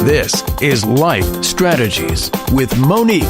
This is Life Strategies with Monique.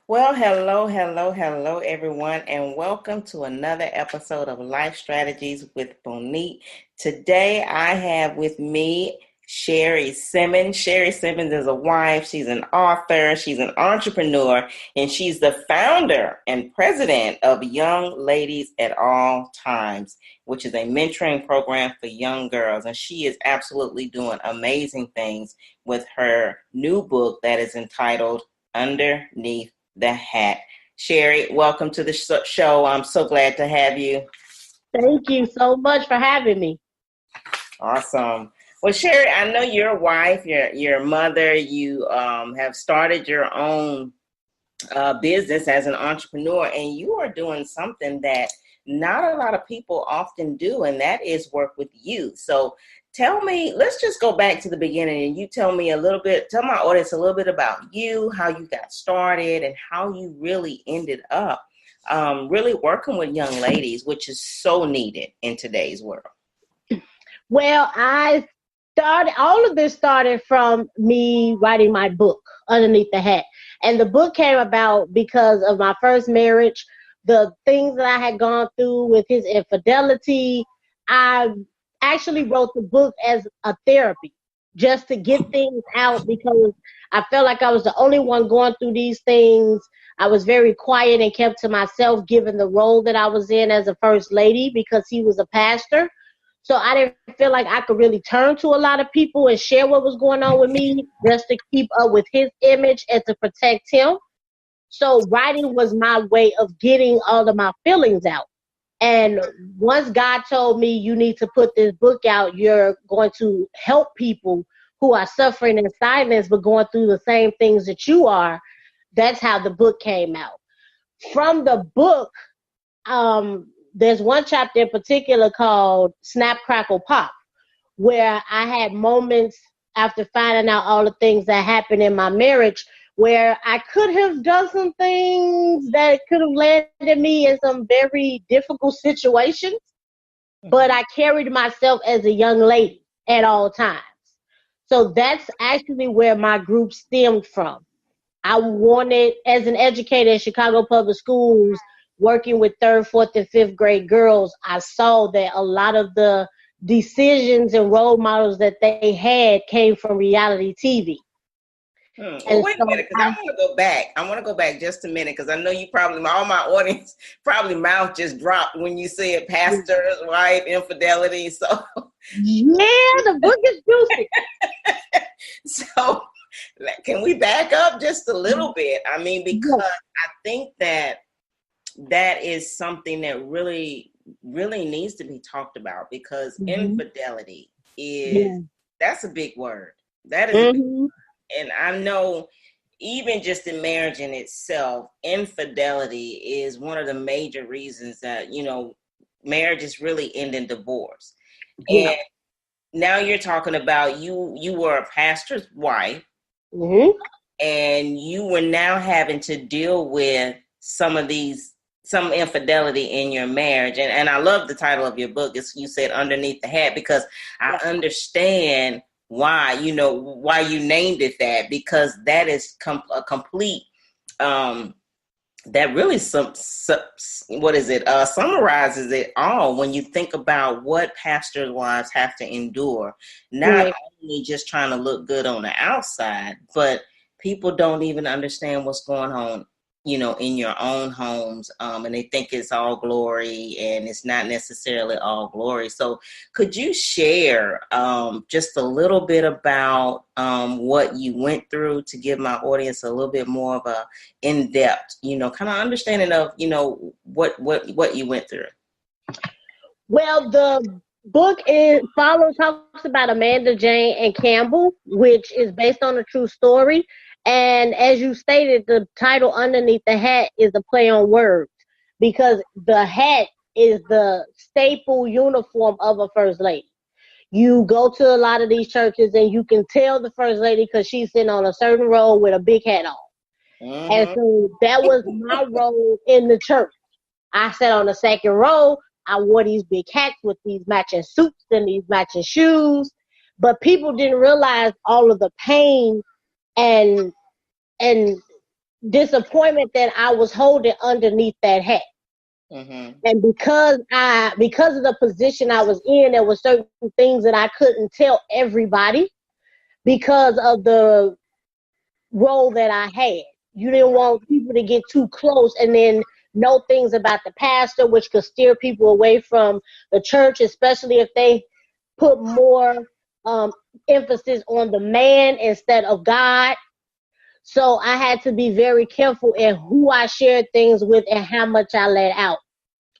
Well, hello, everyone, and welcome to another episode of Life Strategies with Monique. Today, I have with me Sherri Simmons. Sherri Simmons is a wife. She's an author. She's an entrepreneur, and she's the founder and president of Y.L.A.A.T at All Times, which is a mentoring program for young girls. And she is absolutely doing amazing things with her new book that is entitled Underneath the Hat. Sherri, welcome to the show. I'm so glad to have you. Thank you so much for having me. Awesome. Well, Sherri, I know you're a wife, you're a mother, you have started your own business as an entrepreneur, and you are doing something that not a lot of people often do, and that is work with youth. So tell me, let's just go back to the beginning and you tell my audience a little bit about you, how you got started, and how you really ended up really working with young ladies, which is so needed in today's world. Well, all of this started from me writing my book, Underneath the Hat. And the book came about because of my first marriage, the things that I had gone through with his infidelity. I actually wrote the book as a therapy, just to get things out, because I felt like I was the only one going through these things. I was very quiet and kept to myself, given the role that I was in as a first lady, because he was a pastor. So I didn't feel like I could really turn to a lot of people and share what was going on with me, just to keep up with his image and to protect him. So writing was my way of getting all of my feelings out. And once God told me, you need to put this book out, you're going to help people who are suffering in silence but going through the same things that you are, that's how the book came out. From the book, there's one chapter in particular called Snap, Crackle, Pop, where I had moments after finding out all the things that happened in my marriage where I could have done some things that could have landed me in some very difficult situations, but I carried myself as a young lady at all times. So that's actually where my group stemmed from. I wanted, as an educator in Chicago Public Schools, working with 3rd, 4th, and 5th grade girls, I saw that a lot of the decisions and role models that they had came from reality TV. Well, wait a minute, because I want to go back. I want to go back just a minute, because I know you probably, all my audience, probably mouth just dropped when you said pastor's wife, infidelity. So yeah, the book is juicy. So can we back up just a little bit? I mean, because I think that is something that really, really needs to be talked about, because infidelity that's a big word. That is a big word. And I know even just in marriage in itself, infidelity is one of the major reasons that, marriages really end in divorce. Yeah. And now you're talking about you were a pastor's wife, and you were now having to deal with some infidelity in your marriage. And I love the title of your book. You said Underneath the Hat, because I understand why you named it that, because that is a complete, that really summarizes it all when you think about what pastors' wives have to endure, not only just trying to look good on the outside, but people don't even understand what's going on in your own homes, and they think it's all glory, and it's not necessarily all glory. So could you share just a little bit about what you went through, to give my audience a little bit more of a in-depth, kind of understanding of, what you went through? Well, the book talks about Amanda Jane and Campbell, which is based on a true story. And as you stated, the title underneath the hat is a play on words, because the hat is the staple uniform of a first lady. You go to a lot of these churches and you can tell the first lady because she's sitting on a certain row with a big hat on. And Mm-hmm. so that was my role in the church. I sat on the second row. I wore these big hats with these matching suits and these matching shoes. But people didn't realize all of the pain and and disappointment that I was holding underneath that hat. Mm-hmm. And because of the position I was in, there were certain things that I couldn't tell everybody because of the role that I had. You didn't want people to get too close and then know things about the pastor, which could steer people away from the church, especially if they put more emphasis on the man instead of God. So I had to be very careful in who I shared things with and how much I let out.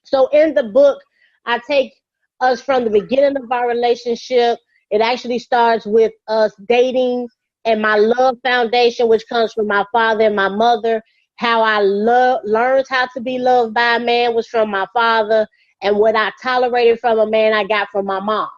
So in the book, I take us from the beginning of our relationship. It actually starts with us dating and my love foundation, which comes from my father and my mother. How I learned how to be loved by a man was from my father, and what I tolerated from a man I got from my mom.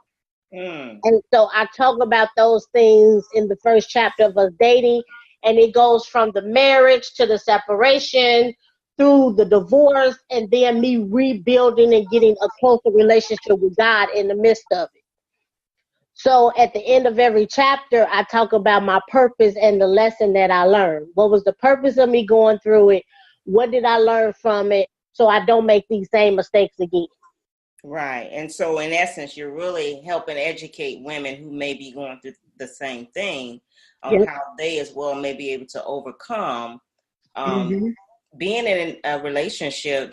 Mm. And so I talk about those things in the first chapter of us dating, and it goes from the marriage to the separation through the divorce, and then me rebuilding and getting a closer relationship with God in the midst of it. So at the end of every chapter, I talk about my purpose and the lesson that I learned. What was the purpose of me going through it? What did I learn from it so I don't make these same mistakes again? Right. And so in essence, you're really helping educate women who may be going through the same thing on Yes. how they as well may be able to overcome um, Mm-hmm. being in a relationship,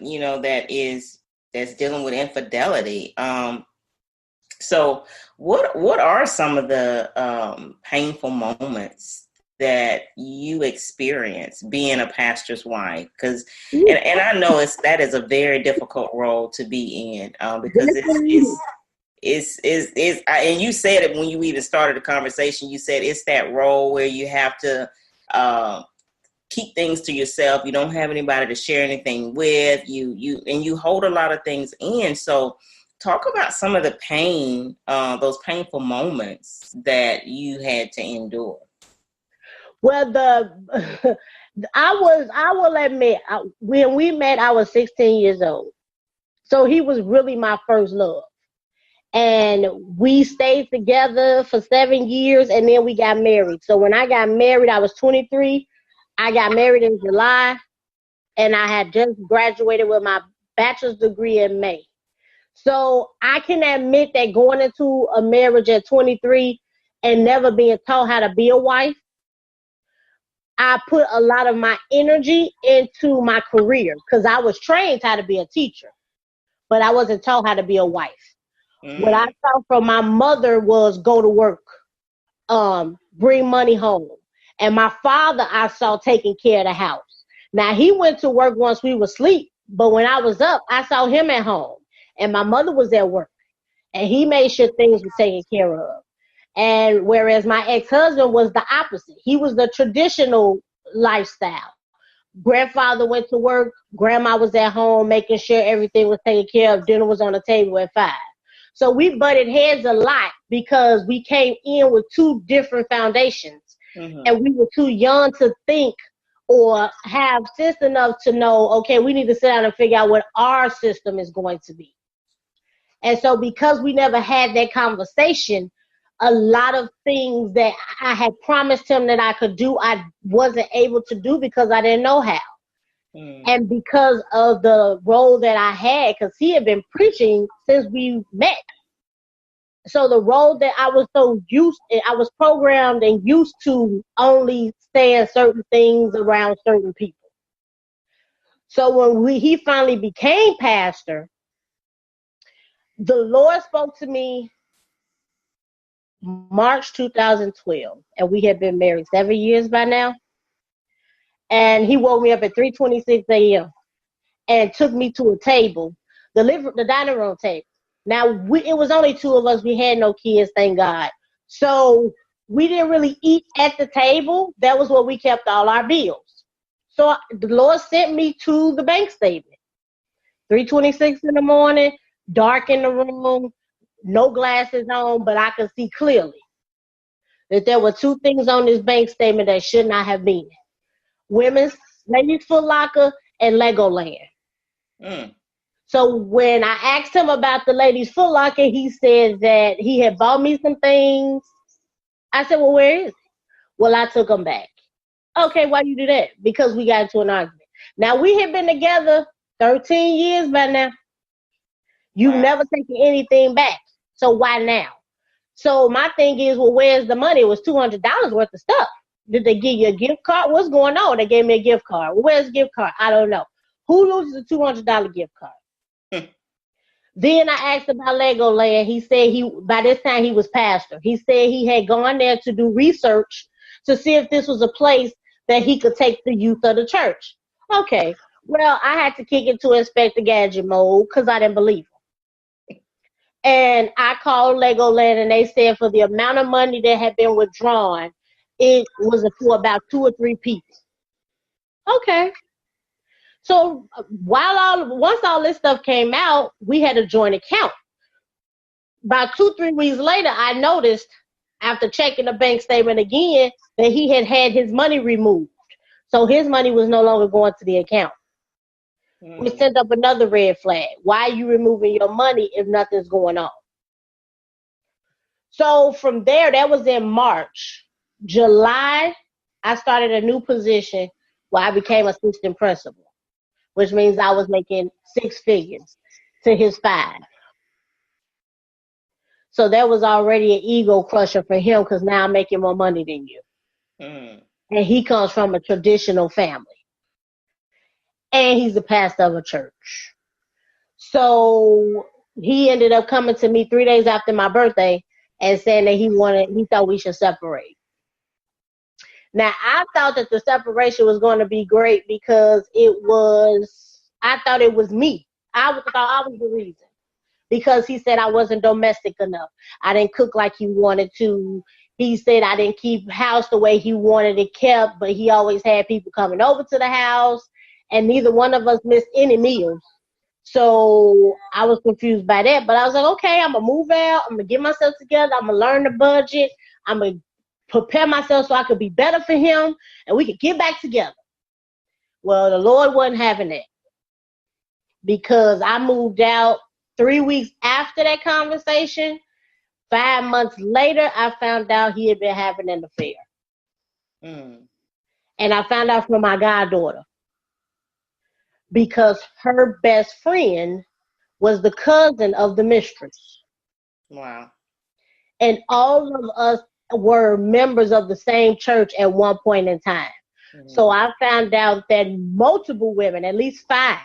that's dealing with infidelity. So what are some of the painful moments that you experience being a pastor's wife? Because and I know that is a very difficult role to be in, because Yes, it is. and you said it when you even started the conversation. You said it's that role where you have to keep things to yourself. You don't have anybody to share anything with. You hold a lot of things in. So talk about some of the pain, those painful moments that you had to endure. Well, I will admit, when we met, I was 16 years old. So he was really my first love. And we stayed together for 7 years, and then we got married. So when I got married, I was 23. I got married in July, and I had just graduated with my bachelor's degree in May. So I can admit that going into a marriage at 23 and never being taught how to be a wife, I put a lot of my energy into my career because I was trained how to be a teacher, but I wasn't taught how to be a wife. What I Mm. saw from my mother was go to work, bring money home. And my father, I saw taking care of the house. Now, he went to work once we were asleep, but when I was up, I saw him at home. And my mother was at work. And he made sure things were taken care of. And whereas my ex-husband was the opposite. He was the traditional lifestyle. Grandfather went to work. Grandma was at home making sure everything was taken care of. Dinner was on the table at 5. So we butted heads a lot because we came in with two different foundations. Mm-hmm. And we were too young to think or have sense enough to know, okay, we need to sit down and figure out what our system is going to be. And so because we never had that conversation, a lot of things that I had promised him that I could do, I wasn't able to do because I didn't know how. Mm. And because of the role that I had, because he had been preaching since we met. So the role that I was I was programmed and used to only saying certain things around certain people. So when he finally became pastor, the Lord spoke to me March 2012, and we had been married 7 years by now. And he woke me up at 3:26 a.m. and took me to a table, the dining room table. Now, it was only two of us. We had no kids, thank God. So we didn't really eat at the table. That was where we kept all our bills. So the Lord sent me to the bank statement. 3:26 in the morning, dark in the room, no glasses on, but I could see clearly that there were two things on this bank statement that should not have been. Women's Ladies Foot Locker and Legoland. So when I asked him about the Ladies Foot Locker, he said that he had bought me some things. I said, well, where is it? Well, I took them back. Okay, why you do that? Because we got into an argument. Now, we had been together 13 years by now. You've never taken anything back. So why now? So my thing is, well, where's the money? It was $200 worth of stuff. Did they give you a gift card? What's going on? They gave me a gift card. Well, where's the gift card? I don't know. Who loses a $200 gift card? Then I asked about Legoland. He said by this time he was pastor. He said he had gone there to do research to see if this was a place that he could take the youth of the church. Okay. Well, I had to kick into Inspector Gadget mode because I didn't believe him. And I called Legoland, and they said for the amount of money that had been withdrawn, it was for about 2 or 3 people. Okay. So once all this stuff came out, we had a joint account. About 2-3 weeks later, I noticed after checking the bank statement again that he had his money removed. So his money was no longer going to the account. We sent up another red flag. Why are you removing your money if nothing's going on? So from there, that was in March. July, I started a new position where I became assistant principal, which means I was making 6 figures to his 5. So that was already an ego crusher for him because now I'm making more money than you. And he comes from a traditional family. And he's the pastor of a church. So he ended up coming to me 3 days after my birthday and saying that he thought we should separate. Now, I thought that the separation was going to be great because I thought it was me. I thought I was the reason. Because he said I wasn't domestic enough. I didn't cook like he wanted to. He said I didn't keep house the way he wanted it kept, but he always had people coming over to the house, and neither one of us missed any meals. So I was confused by that, but I was like, okay, I'm going to move out. I'm going to get myself together. I'm going to learn the budget. I'm going to prepare myself so I could be better for him, and we could get back together. Well, the Lord wasn't having that because I moved out 3 weeks after that conversation. 5 months later, I found out he had been having an affair. And I found out from my goddaughter because her best friend was the cousin of the mistress. Wow. And all of us were members of the same church at one point in time. So I found out that multiple women, at least 5,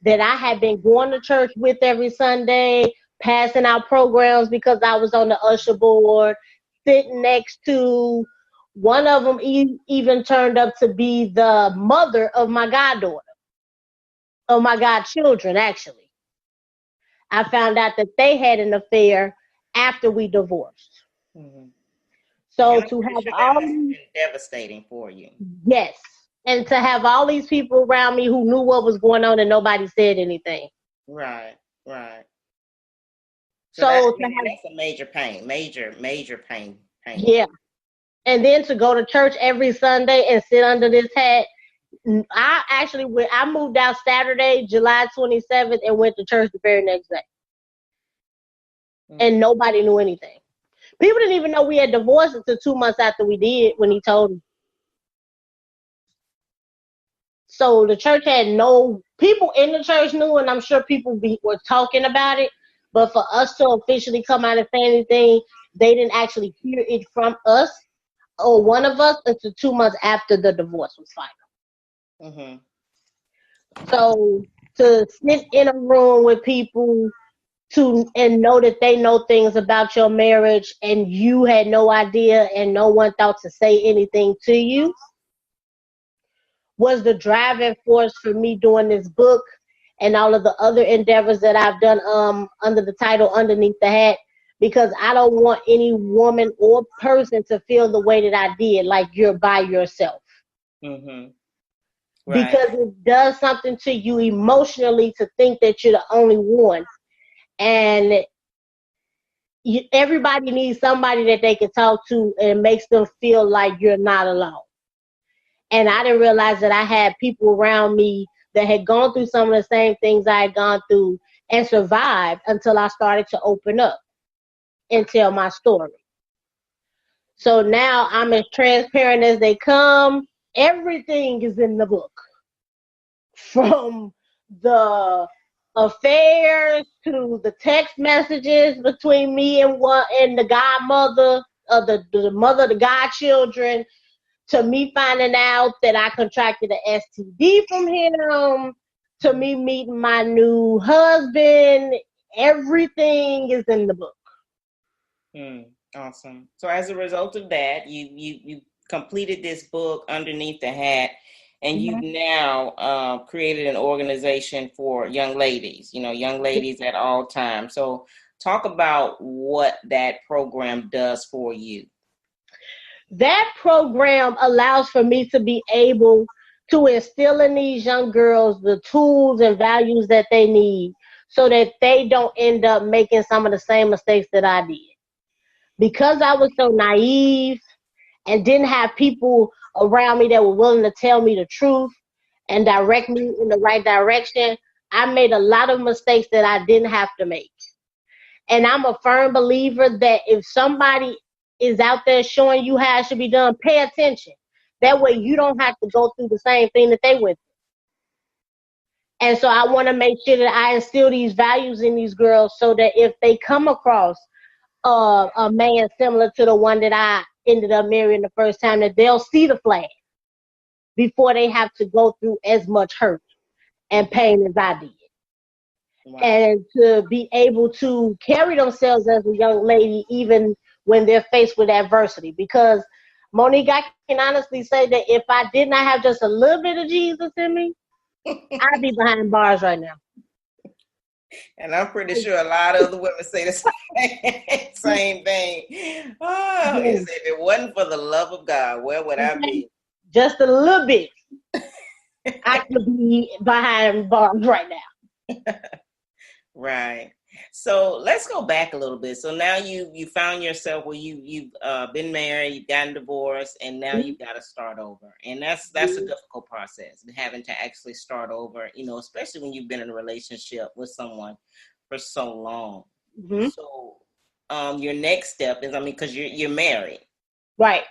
that I had been going to church with every Sunday, passing out programs because I was on the usher board, sitting next to. One of them even turned up to be the mother of my goddaughter, of my godchildren, actually. I found out that they had an affair after we divorced. So to have all these, devastating for you. Yes. And to have all these people around me who knew what was going on and nobody said anything. Right. So that's a major pain. Major pain. Yeah. And then to go to church every Sunday and sit under this hat. I moved out Saturday, July 27th, and went to church the very next day. And nobody knew anything. People didn't even know we had divorced until 2 months after we did when he told me. So the church had people in the church knew, and I'm sure people were talking about it. But for us to officially come out and say anything, they didn't actually hear it from us or one of us until 2 months after the divorce was final. So to sit in a room with people and know that they know things about your marriage and you had no idea and no one thought to say anything to you was the driving force for me doing this book and all of the other endeavors that I've done under the title Underneath the Hat, because I don't want any woman or person to feel the way that I did, like you're by yourself. Mm-hmm. Right. Because it does something to you emotionally to think that you're the only one. And everybody needs somebody that they can talk to, and it makes them feel like you're not alone. And I didn't realize that I had people around me that had gone through some of the same things I had gone through and survived until I started to open up and tell my story. So now I'm as transparent as they come. Everything is in the book, from the affairs to the text messages between me and the godmother, the mother of the godchildren, to me finding out that I contracted an STD from him, to me meeting my new husband. Everything is in the book. Awesome. So as a result of that, you completed this book, Underneath the Hat, and you've now created an organization for young ladies, young ladies at all times. So talk about what that program does for you. That program allows for me to be able to instill in these young girls the tools and values that they need so that they don't end up making some of the same mistakes that I did. Because I was so naive and didn't have people around me that were willing to tell me the truth and direct me in the right direction, I made a lot of mistakes that I didn't have to make. And I'm a firm believer that if somebody is out there showing you how it should be done, pay attention. That way you don't have to go through the same thing that they went through. And so I want to make sure that I instill these values in these girls so that if they come across a man similar to the one that I ended up marrying the first time, that they'll see the flag before they have to go through as much hurt and pain as I did. Wow. And to be able to carry themselves as a young lady even when they're faced with adversity. Because, Monique, I can honestly say that if I did not have just a little bit of Jesus in me, I'd be behind bars right now. And I'm pretty sure a lot of other women say the same thing. Oh, if it wasn't for the love of God, where would I be? Just a little bit. I could be behind bars right now. Right. So let's go back a little bit. So now you found yourself where you've been married, you've gotten divorced, and now you've got to start over. And that's a difficult process, having to actually start over, especially when you've been in a relationship with someone for so long. Mm-hmm. So your next step is, because you're married. Right.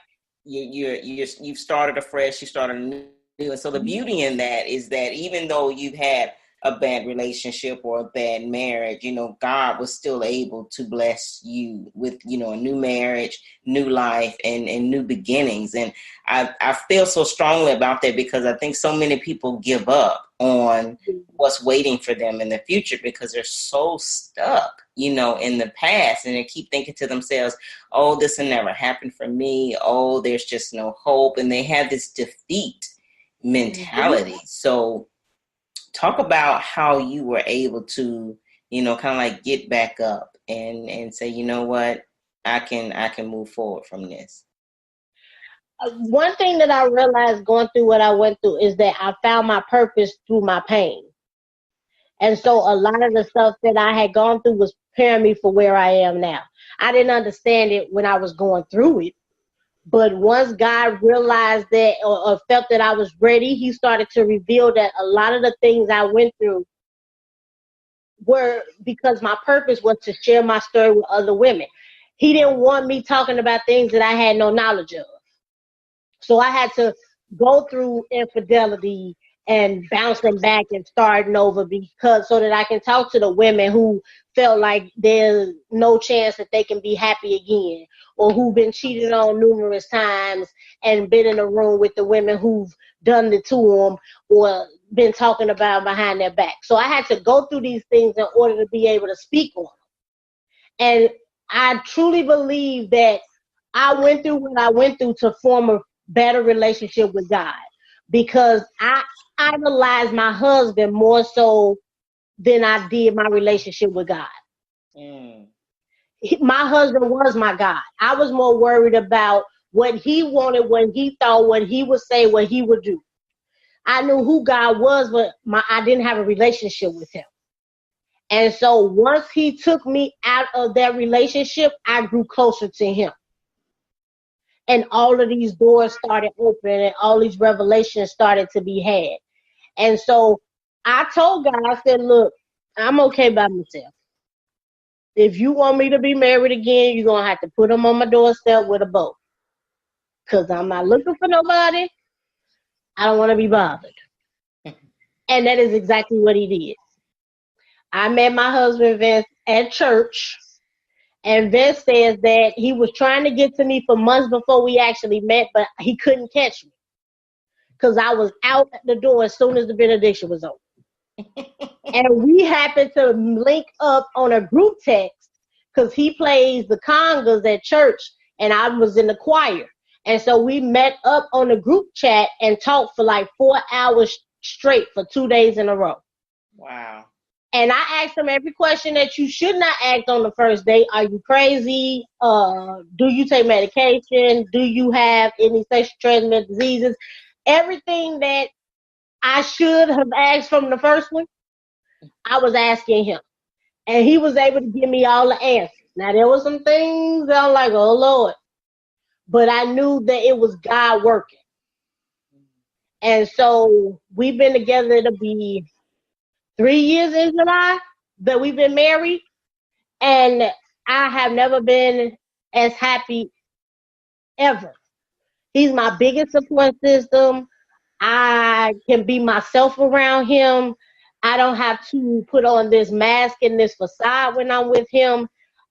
You've started afresh, you started anew. And so the beauty in that is that even though you've had a bad relationship or a bad marriage, God was still able to bless you with, a new marriage, new life, and new beginnings. And I feel so strongly about that because I think so many people give up on what's waiting for them in the future because they're so stuck, in the past, and they keep thinking to themselves, oh, this will never happen for me. Oh, there's just no hope. And they have this defeat mentality. So talk about how you were able to, kind of like get back up and say, you know what, I can move forward from this. One thing that I realized going through what I went through is that I found my purpose through my pain. And so a lot of the stuff that I had gone through was preparing me for where I am now. I didn't understand it when I was going through it. But once God realized that or felt that I was ready, he started to reveal that a lot of the things I went through were because my purpose was to share my story with other women. He didn't want me talking about things that I had no knowledge of. So I had to go through infidelity and bouncing back and starting over so that I can talk to the women who felt like there's no chance that they can be happy again, or who've been cheated on numerous times and been in a room with the women who've done it to them or been talking about behind their back. So I had to go through these things in order to be able to speak on them. And I truly believe that I went through what I went through to form a better relationship with God, because I idolized my husband more so than I did my relationship with God. my husband was my God. I was more worried about what he wanted, what he thought, what he would say, what he would do. I knew who God was, but I didn't have a relationship with him. And so once he took me out of that relationship, I grew closer to him. And all of these doors started opening and all these revelations started to be had. And so I told God, I said, look, I'm okay by myself. If you want me to be married again, you're going to have to put them on my doorstep with a bow. Because I'm not looking for nobody. I don't want to be bothered. And that is exactly what he did. I met my husband, Vince, at church. And Vince says that he was trying to get to me for months before we actually met, but he couldn't catch me. Because I was out the door as soon as the benediction was over. And we happened to link up on a group text because he plays the congas at church and I was in the choir. And so we met up on a group chat and talked for like 4 hours straight for 2 days in a row. Wow. And I asked him every question that you should not ask on the first date. Are you crazy? Do you take medication? Do you have any sexually transmitted diseases? Everything that I should have asked from the first one, I was asking him. And he was able to give me all the answers. Now, there were some things that I'm like, oh, Lord. But I knew that it was God working. And so we've been together, it'll be 3 years in July that we've been married. And I have never been as happy ever. He's my biggest support system. I can be myself around him. I don't have to put on this mask and this facade when I'm with him.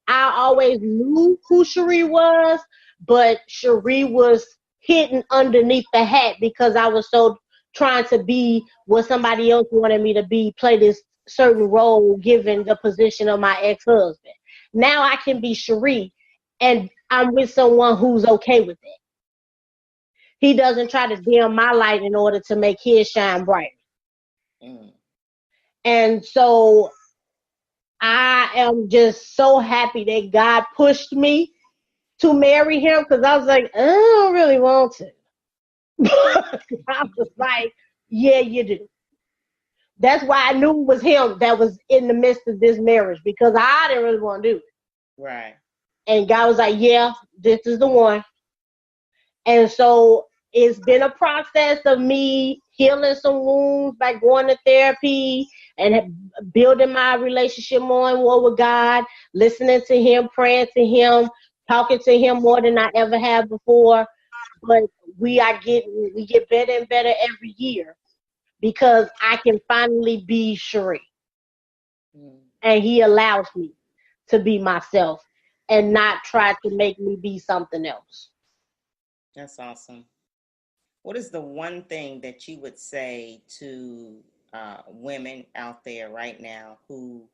I always knew who Sherri was, but Sherri was hidden underneath the hat because I was so trying to be what somebody else wanted me to be, play this certain role given the position of my ex-husband. Now I can be Sherri, and I'm with someone who's okay with it. He doesn't try to dim my light in order to make his shine brighter. Mm. And so I am just so happy that God pushed me to marry him because I was like, I don't really want to. I was like, yeah, you do. That's why I knew it was him that was in the midst of this marriage because I didn't really want to do it. Right. And God was like, yeah, this is the one. And so it's been a process of me healing some wounds by going to therapy and building my relationship more and more with God, listening to him, praying to him, talking to him more than I ever have before. But we get better and better every year because I can finally be Sherri. And he allows me to be myself and not try to make me be something else. That's awesome. What is the one thing that you would say to women out there right now who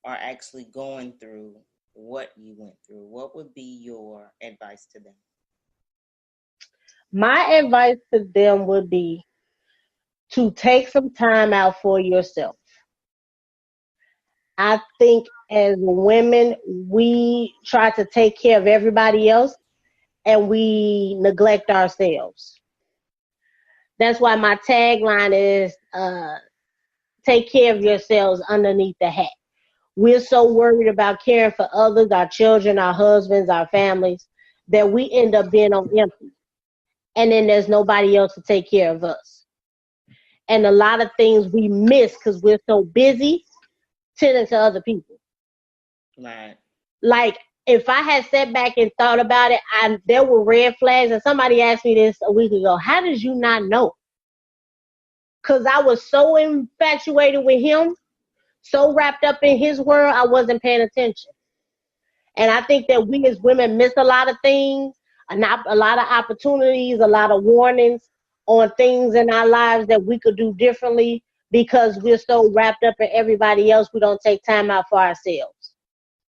are actually going through what you went through? What would be your advice to them? My advice to them would be to take some time out for yourself. I think as women, we try to take care of everybody else and we neglect ourselves. That's why my tagline is take care of yourselves underneath the hat. We're so worried about caring for others, our children, our husbands, our families, that we end up being on empty. And then there's nobody else to take care of us. And a lot of things we miss because we're so busy tending to other people. Right. Like, if I had sat back and thought about it, there were red flags. And somebody asked me this a week ago, how did you not know? Because I was so infatuated with him, so wrapped up in his world, I wasn't paying attention. And I think that we as women miss a lot of things, a lot of opportunities, a lot of warnings on things in our lives that we could do differently because we're so wrapped up in everybody else, we don't take time out for ourselves.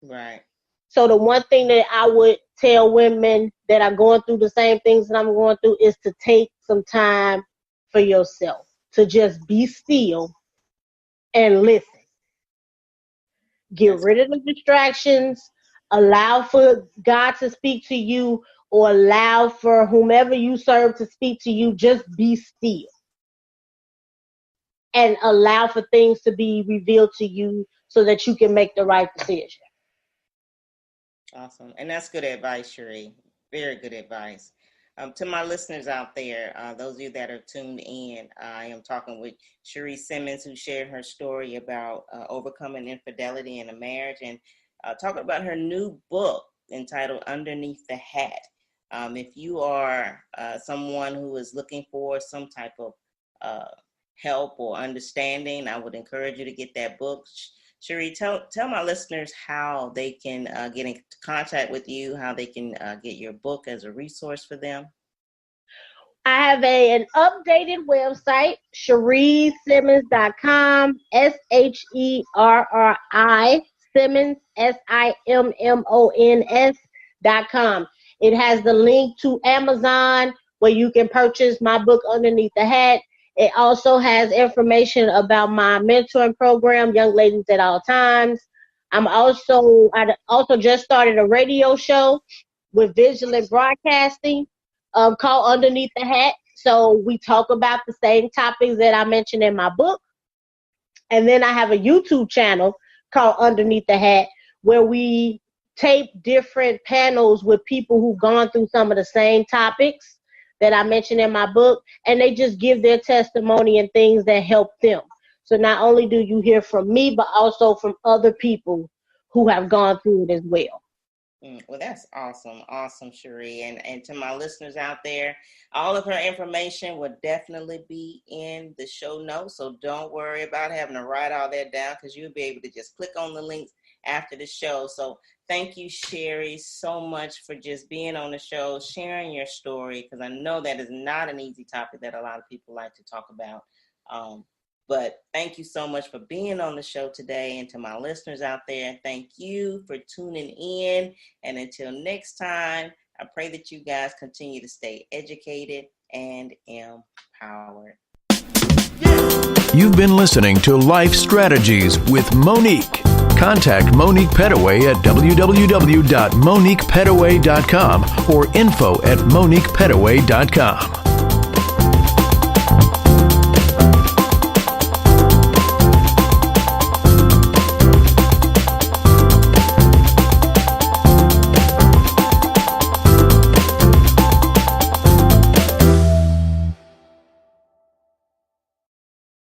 Right. So the one thing that I would tell women that are going through the same things that I'm going through is to take some time for yourself, to just be still and listen. Get rid of the distractions. allow for God to speak to you, or allow for whomever you serve to speak to you. Just be still and allow for things to be revealed to you so that you can make the right decision. Awesome. And that's good advice, Sherri. Very good advice. To my listeners out there, those of you that are tuned in, I am talking with Sherri Simmons, who shared her story about overcoming infidelity in a marriage, and talking about her new book entitled Underneath the Hat. If you are someone who is looking for some type of help or understanding, I would encourage you to get that book. Sherri, tell my listeners how they can get in contact with you, how they can get your book as a resource for them. I have an updated website, SherriSimmons.com, SHERRI Simmons, SIMMONS.com. It has the link to Amazon where you can purchase my book Underneath the Hat. It also has information about my mentoring program, Young Ladies at All Times. I also just started a radio show with Vigilant Broadcasting called Underneath the Hat. So we talk about the same topics that I mentioned in my book. And then I have a YouTube channel called Underneath the Hat where we tape different panels with people who've gone through some of the same topics that I mentioned in my book, and they just give their testimony and things that help them. So not only do you hear from me, but also from other people who have gone through it as well. Well, that's awesome. Awesome, Sherri. And to my listeners out there, all of her information will definitely be in the show notes. So don't worry about having to write all that down, because you'll be able to just click on the links after the show. So thank you, Sherri, so much for just being on the show, sharing your story, because I know that is not an easy topic that a lot of people like to talk about. But thank you so much for being on the show today. And to my listeners out there, thank you for tuning in. And until next time, I pray that you guys continue to stay educated and empowered. You've been listening to Life Strategies with Monique. Contact Monique Pettaway at www.moniquepettaway.com or info@moniquepettaway.com.